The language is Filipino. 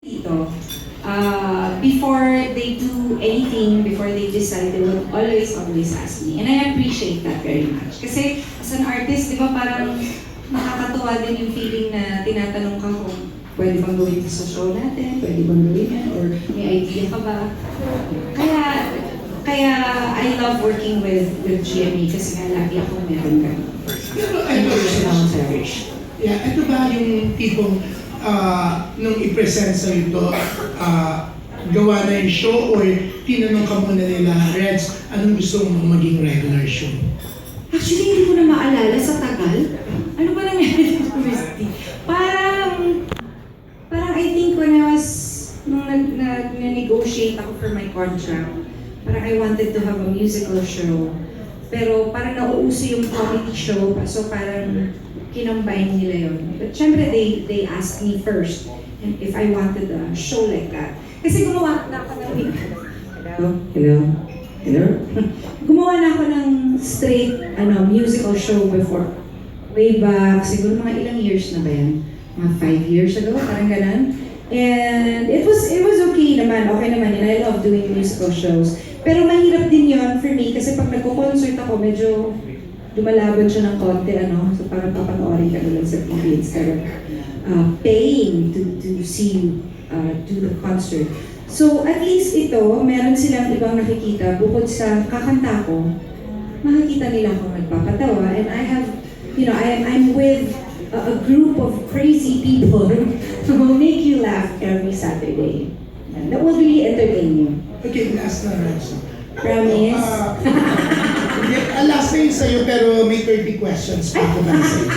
Dito, before they do anything, before they decide, they will always ask me. And I appreciate that very much. Kasi as an artist, di ba parang nakakatuwa din yung feeling na tinatanong ka kung pwede bang gawin ito sa show natin, pwede bang gawin yan, or may idea ka ba? Kaya I love working with GMA kasi nga lagi akong meron ka. Pero ito ba yung tipong nung i-present sa ito, gawa na yung show or tinanong ka muna nila, Reds, anong gusto mong maging regular show? Actually, hindi ko na maalala sa tagal. Ano ba nangyari sa Christy? Parang I think when I was, nung nag-negotiate ako for my contract, parang I wanted to have a musical show. Pero parang nauuso yung comedy show, so parang kinambine nila yun. But syempre, they asked me first if I wanted a show like that. Kasi gumawa na ako ng... Hello? Gumawa na ako ng straight musical show before. Way back, siguro mga ilang years na ba yan? Mga 5 years ago, parang ganun. And it was okay naman, and I love doing musical shows. Pero mahirap din yon for me kasi pag nagko-concert ako, medyo lumalaban siya ng konti, so parang papanoorin ka lang sa TV instead of paying to see you do the concert. So at least ito, meron silang ibang nakikita bukod sa kakanta ko, makikita nila akong nagpapatawa, and I have, I'm with a group of crazy people who will make you laugh every Saturday. And that will really entertain you. Okay, last na Reds. Promise? Last na yun sa'yo pero may 30 questions pa ako na sa'yo.